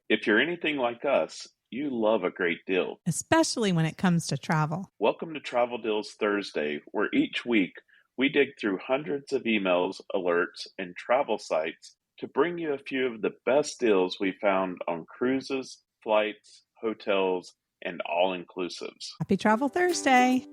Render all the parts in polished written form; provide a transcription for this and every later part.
If you're anything like us, you love a great deal. Especially when it comes to travel. Welcome to Travel Deals Thursday, where each week we dig through hundreds of emails, alerts, and travel sites to bring you a few of the best deals we found on cruises, flights, hotels, and all-inclusives. Happy Travel Thursday!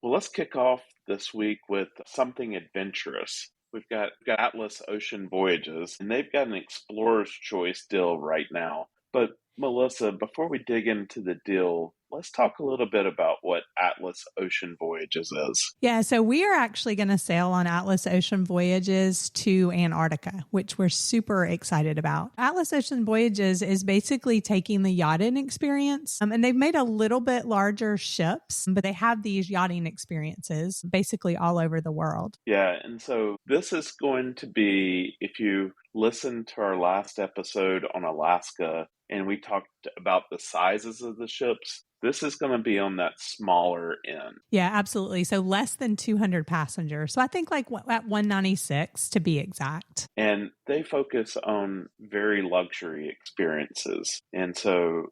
Let's kick off this week with something adventurous. We've got Atlas Ocean Voyages, and they've got an Explorer's Choice deal right now. But Melissa, before we dig into the deal, let's talk a little bit about what Atlas Ocean Voyages is. Yeah, so we are actually going to sail on Atlas Ocean Voyages to Antarctica, which we're super excited about. Atlas Ocean Voyages is basically taking the yachting experience, and they've made a little bit larger ships, but they have these yachting experiences basically all over the world. Yeah, and so this is going to be, if you listen to our last episode on Alaska, and we talked about the sizes of the ships, this is going to be on that smaller end. Yeah, absolutely. So less than 200 passengers. So I think like at 196 to be exact. And they focus on very luxury experiences. And so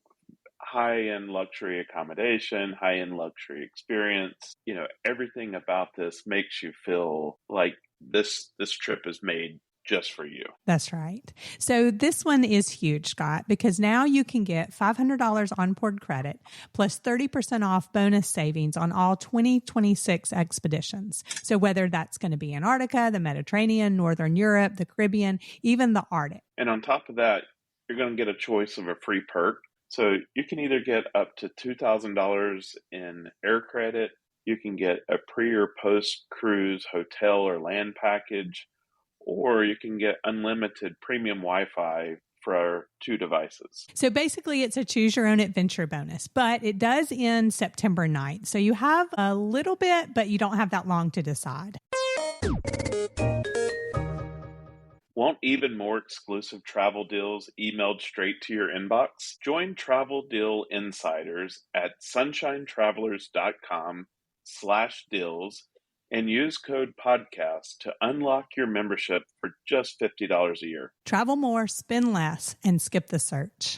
high-end luxury accommodation, high-end luxury experience, everything about this makes you feel like this trip is made just for you. That's right. So this one is huge, Scott, because now you can get $500 onboard credit plus 30% off bonus savings on all 2026 expeditions. So whether that's going to be Antarctica, the Mediterranean, Northern Europe, the Caribbean, even the Arctic. And on top of that, you're going to get a choice of a free perk. So you can either get up to $2,000 in air credit, you can get a pre or post cruise hotel or land package, or you can get unlimited premium Wi-Fi for 2 devices. So basically it's a choose your own adventure bonus, but it does end September 9th. So you have a little bit, but you don't have that long to decide. Want even more exclusive travel deals emailed straight to your inbox? Join Travel Deal Insiders at sunshinetravelers.com/deals and use code podcast to unlock your membership for just $50 a year. Travel more, spend less, and skip the search.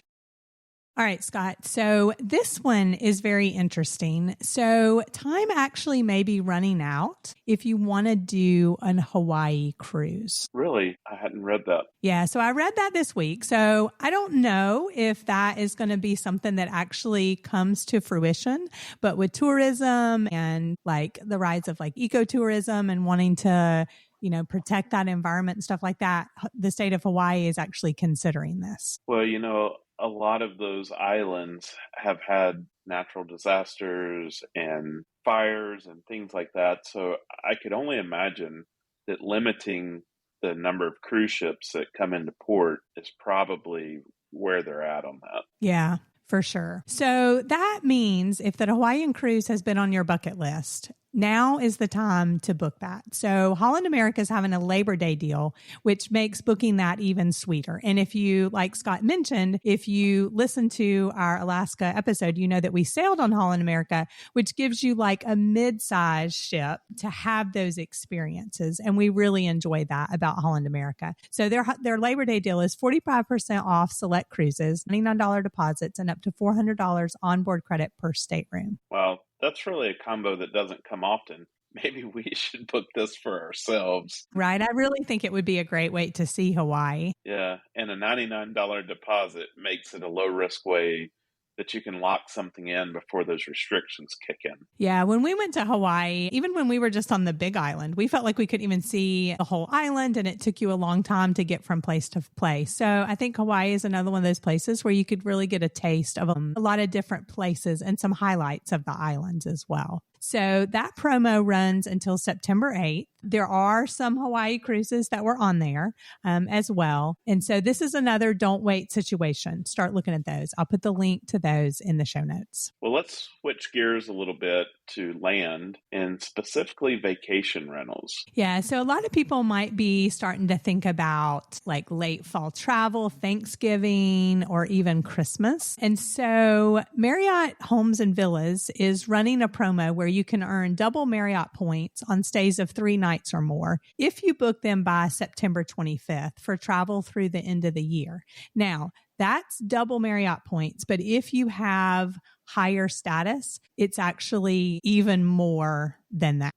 All right, Scott. So this one is very interesting. So time actually may be running out if you want to do an Hawaii cruise. Really? I hadn't read that. Yeah. So I read that this week. So I don't know if that is going to be something that actually comes to fruition, but with tourism and like the rise of like ecotourism and wanting to protect that environment and stuff like that, the state of Hawaii is actually considering this. Well, a lot of those islands have had natural disasters and fires and things like that. So I could only imagine that limiting the number of cruise ships that come into port is probably where they're at on that. Yeah, for sure. So that means if the Hawaiian cruise has been on your bucket list, now is the time to book that. So Holland America is having a Labor Day deal, which makes booking that even sweeter. And if you, like Scott mentioned, if you listen to our Alaska episode, you know that we sailed on Holland America, which gives you like a mid-sized ship to have those experiences. And we really enjoy that about Holland America. So their Labor Day deal is 45% off select cruises, $99 deposits, and up to $400 onboard credit per stateroom. Wow. That's really a combo that doesn't come often. Maybe we should book this for ourselves. Right. I really think it would be a great way to see Hawaii. Yeah. And a $99 deposit makes it a low risk way that you can lock something in before those restrictions kick in. Yeah. When we went to Hawaii, even when we were just on the Big Island, we felt like we couldn't even see the whole island, and it took you a long time to get from place to place. So I think Hawaii is another one of those places where you could really get a taste of a lot of different places and some highlights of the islands as well. So that promo runs until September 8th. There are some Hawaii cruises that were on there as well. And so this is another don't wait situation. Start looking at those. I'll put the link to those in the show notes. Well, let's switch gears a little bit to land and specifically vacation rentals. Yeah. So a lot of people might be starting to think about like late fall travel, Thanksgiving, or even Christmas. And so Marriott Homes and Villas is running a promo where you can earn double Marriott points on stays of 3 nights or more if you book them by September 25th for travel through the end of the year. Now, that's double Marriott points, but if you have higher status, it's actually even more than that.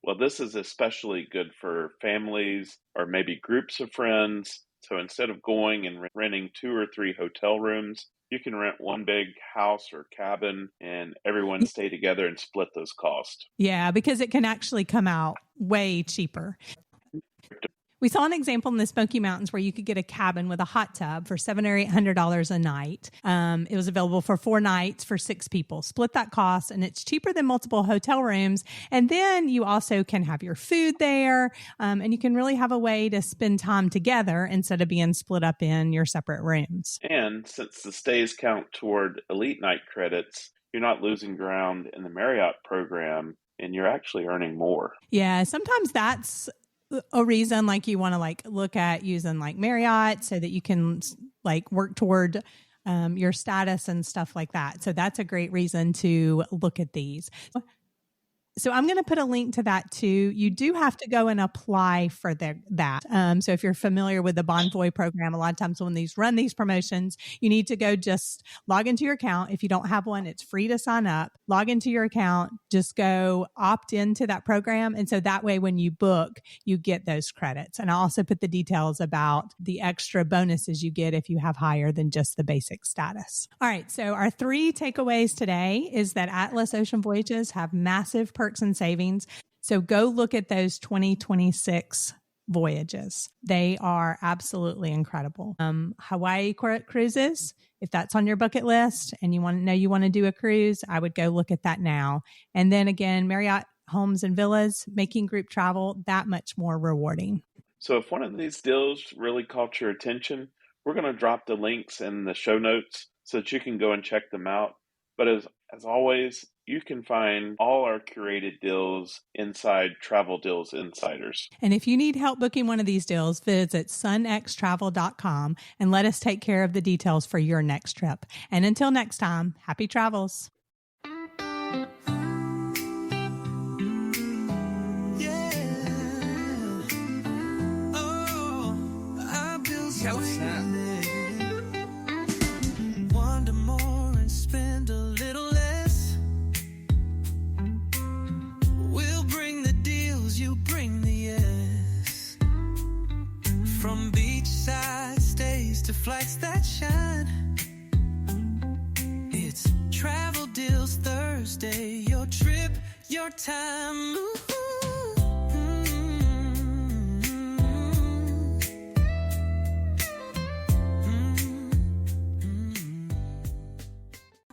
Well, this is especially good for families or maybe groups of friends. So instead of going and renting 2 or 3 hotel rooms, you can rent one big house or cabin and everyone stay together and split those costs. Yeah, because it can actually come out way cheaper. We saw an example in the Smoky Mountains where you could get a cabin with a hot tub for $700 or $800 a night. It was available for 4 nights for 6 people. Split that cost, and it's cheaper than multiple hotel rooms. And then you also can have your food there, and you can really have a way to spend time together instead of being split up in your separate rooms. And since the stays count toward elite night credits, you're not losing ground in the Marriott program, and you're actually earning more. Yeah, sometimes that's a reason like you want to like look at using like Marriott so that you can like work toward your status and stuff like that. So that's a great reason to look at these. So I'm going to put a link to that too. You do have to go and apply for that. So if you're familiar with the Bonvoy program, a lot of times when these run these promotions, you need to go just log into your account. If you don't have one, it's free to sign up. Log into your account, just go opt into that program. And so that way, when you book, you get those credits. And I also put the details about the extra bonuses you get if you have higher than just the basic status. All right. So our 3 takeaways today is that Atlas Ocean Voyages have massive perks and savings. So go look at those 2026 voyages. They are absolutely incredible. Hawaii cruises, if that's on your bucket list and you want to do a cruise, I would go look at that now. And then again, Marriott Homes and Villas, making group travel that much more rewarding. So if one of these deals really caught your attention, we're going to drop the links in the show notes so that you can go and check them out. But as always, you can find all our curated deals inside Travel Deals Insiders. And if you need help booking one of these deals, visit sunxtravel.com and let us take care of the details for your next trip. And until next time, happy travels. Wander more and spend a little less. We'll bring the deals, you bring the yes. From beachside stays to flights that shine. It's Travel Deals Thursday. Your trip, your time. Ooh.